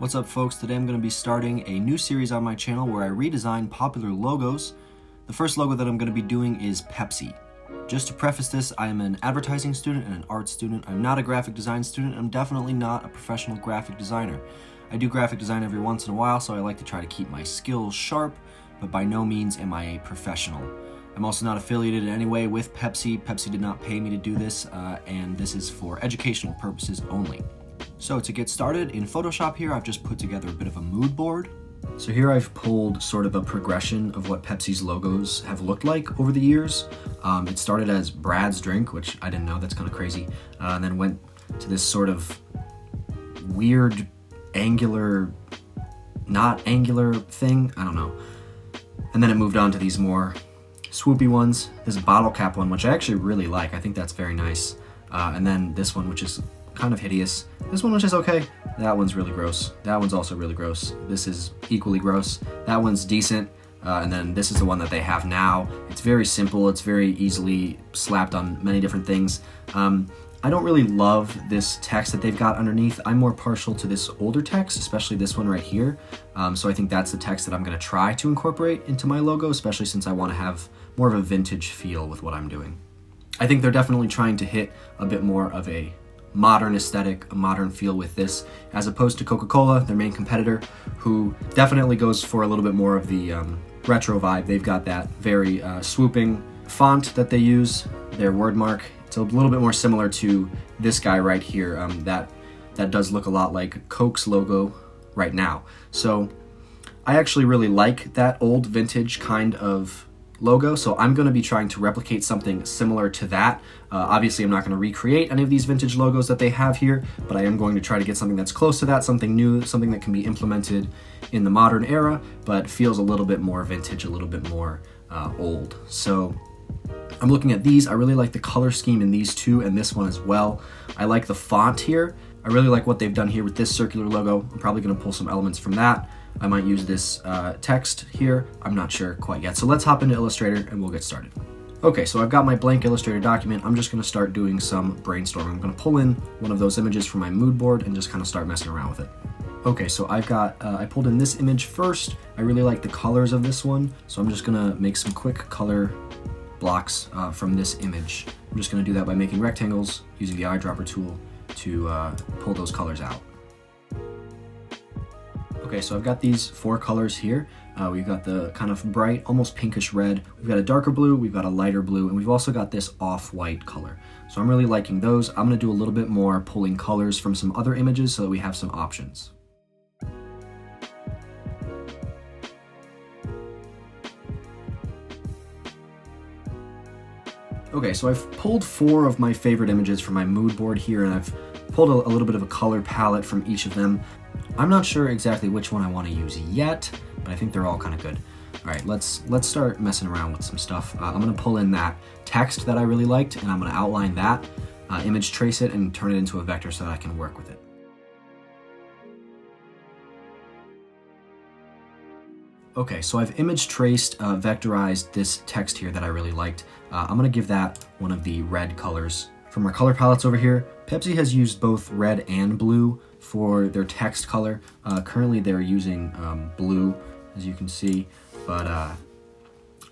What's up, folks? Today I'm going to be starting a new series on my channel where I redesign popular logos. The first logo that I'm going to be doing is Pepsi. Just to preface this, I am an advertising student and an art student. I'm not a graphic design student. I'm definitely not a professional graphic designer. I do graphic design every once in a while, so I like to try to keep my skills sharp, but by no means am I a professional. I'm also not affiliated in any way with Pepsi. Pepsi did not pay me to do this, and this is for educational purposes only. So to get started, in Photoshop here, I've just put together a bit of a mood board. So here I've pulled sort of a progression of what Pepsi's logos have looked like over the years. It started as Brad's drink, which I didn't know, that's kind of crazy, and then went to this sort of weird angular, not angular thing, I don't know. And then it moved on to these more swoopy ones, this bottle cap one, which I actually really like. I think that's very nice. And then this one, which is kind of hideous. This one, which is okay. That one's really gross. That one's also really gross. This is equally gross. That one's decent. And then this is the one that they have now. It's very simple. It's very easily slapped on many different things. I don't really love this text that they've got underneath. I'm more partial to this older text, especially this one right here. So I think that's the text that I'm going to try to incorporate into my logo, especially since I want to have more of a vintage feel with what I'm doing. I think they're definitely trying to hit a bit more of a modern aesthetic, a modern feel with this, as opposed to Coca-Cola, their main competitor, who definitely goes for a little bit more of the retro vibe. They've got that very swooping font that they use, their word mark. It's a little bit more similar to this guy right here. That does look a lot like Coke's logo right now. So I actually really like that old vintage kind of logo, so I'm going to be trying to replicate something similar to that. Obviously, I'm not going to recreate any of these vintage logos that they have here, but I am going to try to get something that's close to that, something new, something that can be implemented in the modern era, but feels a little bit more vintage, a little bit more old. So I'm looking at these. I really like the color scheme in these two and this one as well. I like the font here. I really like what they've done here with this circular logo. I'm probably going to pull some elements from that. I might use this text here. I'm not sure quite yet. So let's hop into Illustrator and we'll get started. Okay, so I've got my blank Illustrator document. I'm just going to start doing some brainstorming. I'm going to pull in one of those images from my mood board and just kind of start messing around with it. Okay, so I've got, I pulled in this image first. I really like the colors of this one, so I'm just going to make some quick color blocks from this image. I'm just going to do that by making rectangles using the eyedropper tool to pull those colors out. Okay, so I've got these four colors here. We've got the kind of bright, almost pinkish red. We've got a darker blue, we've got a lighter blue, and we've also got this off-white color. So I'm really liking those. I'm gonna do a little bit more pulling colors from some other images so that we have some options. Okay, so I've pulled four of my favorite images from my mood board here, and I've pulled a little bit of a color palette from each of them. I'm not sure exactly which one I want to use yet, but I think they're all kind of good. All right, let's start messing around with some stuff. I'm going to pull in that text that I really liked, and I'm going to outline that, image trace it, and turn it into a vector so that I can work with it. Okay, so I've image traced, vectorized this text here that I really liked. I'm going to give that one of the red colors. From our color palettes over here, Pepsi has used both red and blue for their text color. Currently they're using blue, as you can see, but I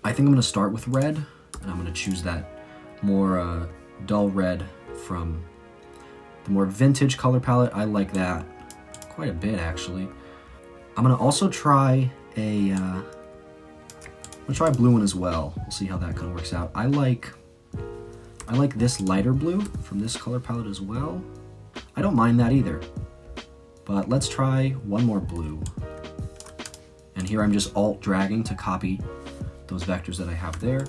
think I'm going to start with red, and I'm going to choose that more dull red from the more vintage color palette. I like that quite a bit, actually. I'm going to also try I'm gonna try a blue one as well. We'll see how that kind of works out. I like this lighter blue from this color palette as well. I don't mind that either, but let's try one more blue. And here I'm just alt dragging to copy those vectors that I have there.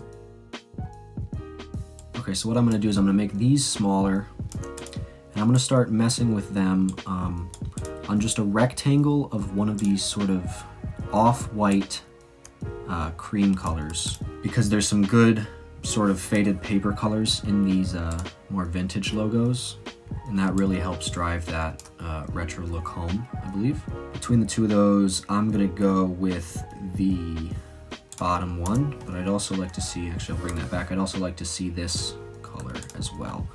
Okay, so what I'm gonna do is I'm gonna make these smaller, and I'm gonna start messing with them on just a rectangle of one of these sort of off-white cream colors, because there's some good sort of faded paper colors in these more vintage logos, and that really helps drive that retro look home, I believe. Between the two of those, I'm gonna go with the bottom one, but I'd also like to see, actually I'll bring that back, I'd also like to see this color as well.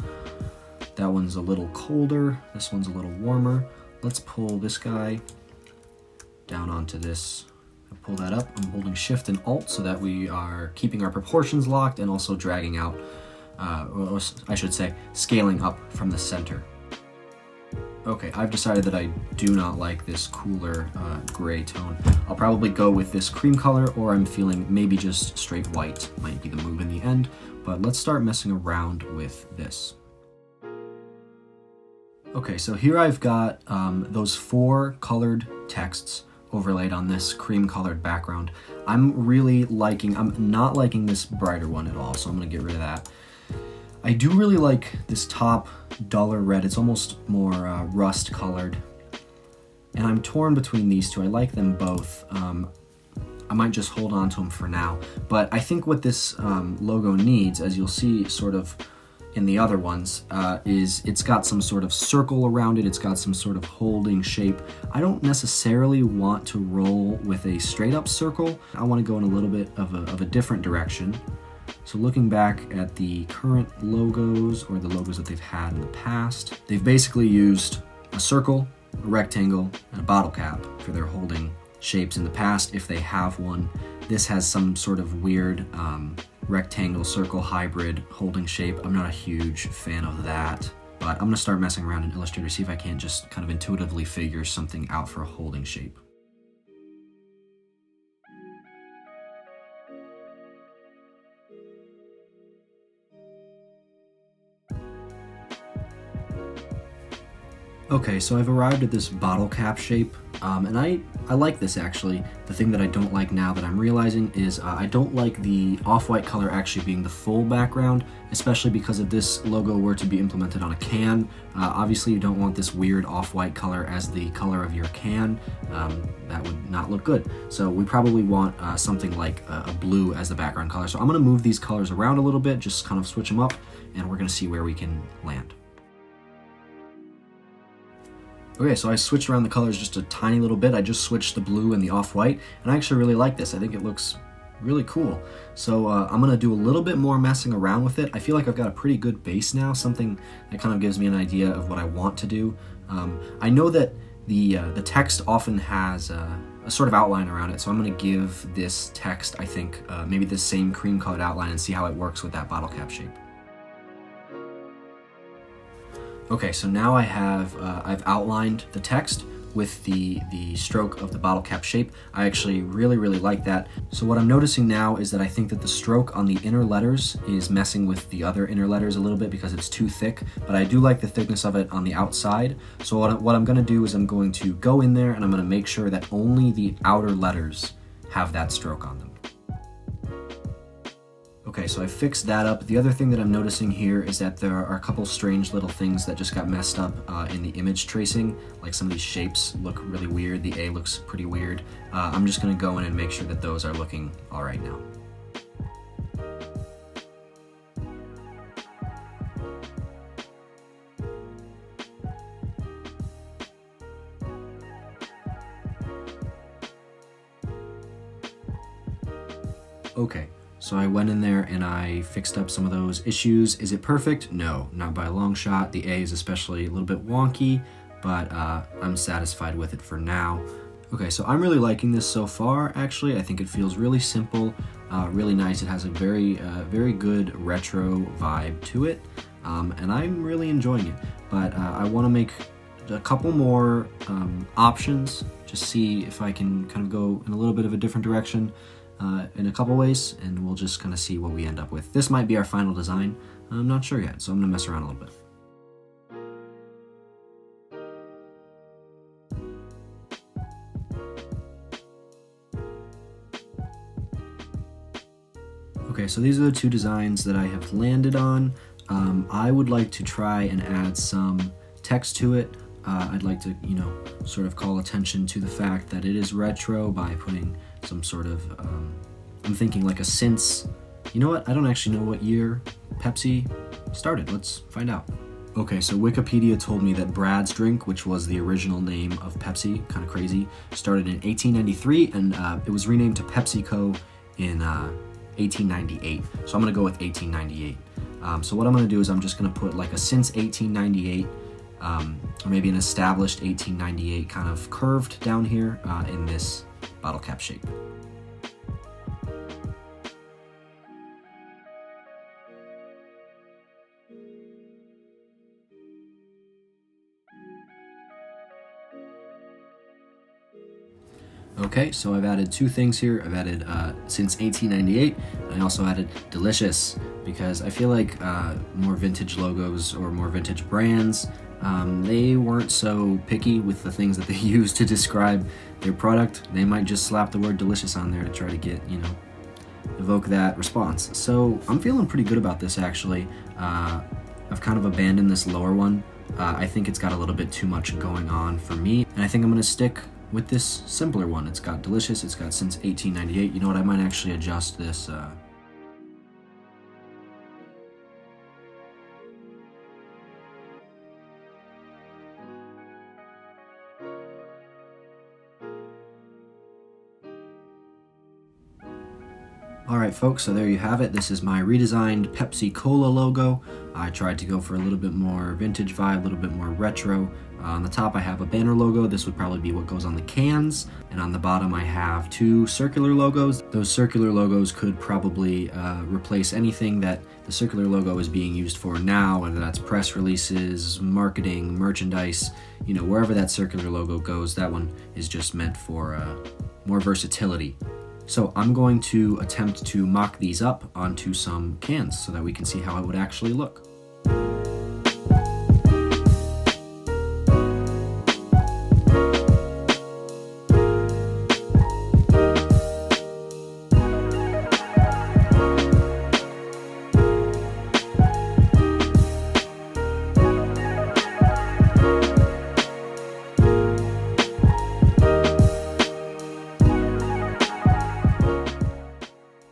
That one's a little colder, this one's a little warmer. Let's pull this guy down onto this. I pull that up. I'm holding Shift and Alt so that we are keeping our proportions locked and also dragging out, or I should say, scaling up from the center. Okay, I've decided that I do not like this cooler gray tone. I'll probably go with this cream color, or I'm feeling maybe just straight white might be the move in the end, but let's start messing around with this. Okay, so here I've got those 4 colored texts overlaid on this cream colored background. I'm not liking this brighter one at all, so I'm gonna get rid of that. I do really like this top duller red. It's almost more rust colored. And I'm torn between these two. I like them both. I might just hold on to them for now. But I think what this logo needs, as you'll see sort of in the other ones, is it's got some sort of circle around it. It's got some sort of holding shape. I don't necessarily want to roll with a straight up circle. I want to go in a little bit of a different direction. So looking back at the current logos, or the logos that they've had in the past, they've basically used a circle, a rectangle, and a bottle cap for their holding shapes in the past, if they have one. This has some sort of weird rectangle circle hybrid holding shape. I'm not a huge fan of that, but I'm gonna start messing around in Illustrator, see if I can't just kind of intuitively figure something out for a holding shape. Okay, so I've arrived at this bottle cap shape, and I like this actually. The thing that I don't like now that I'm realizing is I don't like the off-white color actually being the full background, especially because if this logo were to be implemented on a can. Obviously you don't want this weird off-white color as the color of your can. That would not look good. So we probably want something like a blue as the background color. So I'm gonna move these colors around a little bit, just kind of switch them up, and we're gonna see where we can land. Okay, so I switched around the colors just a tiny little bit. I just switched the blue and the off-white, and I actually really like this. I think it looks really cool. So I'm gonna do a little bit more messing around with it. I feel like I've got a pretty good base now, something that kind of gives me an idea of what I want to do. I know that the text often has a sort of outline around it, so I'm gonna give this text, I think, maybe the same cream colored outline and see how it works with that bottle cap shape. Okay, so now I've outlined the text with the stroke of the bottle cap shape. I actually really like that. So what I'm noticing now is that I think that the stroke on the inner letters is messing with the other inner letters a little bit because it's too thick, but I do like the thickness of it on the outside. So what I'm gonna do is I'm going to go in there and I'm gonna make sure that only the outer letters have that stroke on them. Okay, so I fixed that up. The other thing that I'm noticing here is that there are a couple strange little things that just got messed up in the image tracing. Like some of these shapes look really weird. The A looks pretty weird. I'm just gonna go in and make sure that those are looking all right now. Okay. So I went in there and I fixed up some of those issues. Is it perfect? No, not by a long shot. The A is especially a little bit wonky, but I'm satisfied with it for now. Okay, so I'm really liking this so far, actually. I think it feels really simple, really nice. It has a very good retro vibe to it, and I'm really enjoying it. But I want to make a couple more options, just see if I can kind of go in a little bit of a different direction. In a couple ways, and we'll just kind of see what we end up with. This might be our final design. I'm not sure yet, so I'm gonna mess around a little bit. Okay, so these are the 2 designs that I have landed on. I would like to try and add some text to it. I'd like to, sort of call attention to the fact that it is retro by putting some sort of, I'm thinking like a since. You know what? I don't actually know what year Pepsi started. Let's find out. Okay, so Wikipedia told me that Brad's Drink, which was the original name of Pepsi, kind of crazy, started in 1893, and it was renamed to PepsiCo in 1898. So I'm gonna go with 1898. So what I'm gonna do is I'm just gonna put like a since 1898 or maybe an established 1898 kind of curved down here in this bottle cap shape. Okay, so I've added two things here. I've added since 1898, and I also added delicious, because I feel like more vintage logos or more vintage brands, they weren't so picky with the things that they use to describe their product. They might just slap the word delicious on there to try to get, evoke that response. So I'm feeling pretty good about this, actually. I've kind of abandoned this lower one. I think it's got a little bit too much going on for me, and I think I'm gonna stick with this simpler one. It's got delicious, it's got since 1898. You know what, I might actually adjust this. Alright folks, so there you have it. This is my redesigned Pepsi Cola logo. I tried to go for a little bit more vintage vibe, a little bit more retro. On the top I have a banner logo. This would probably be what goes on the cans. And on the bottom I have two circular logos. Those circular logos could probably replace anything that the circular logo is being used for now, whether that's press releases, marketing, merchandise, wherever that circular logo goes, that one is just meant for more versatility. So I'm going to attempt to mock these up onto some cans so that we can see how it would actually look.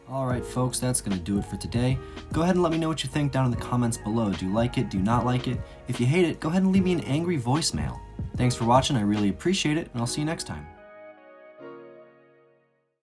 Alright folks, that's going to do it for today. Go ahead and let me know what you think down in the comments below. Do you like it? Do you not like it? If you hate it, go ahead and leave me an angry voicemail. Thanks for watching, I really appreciate it, and I'll see you next time.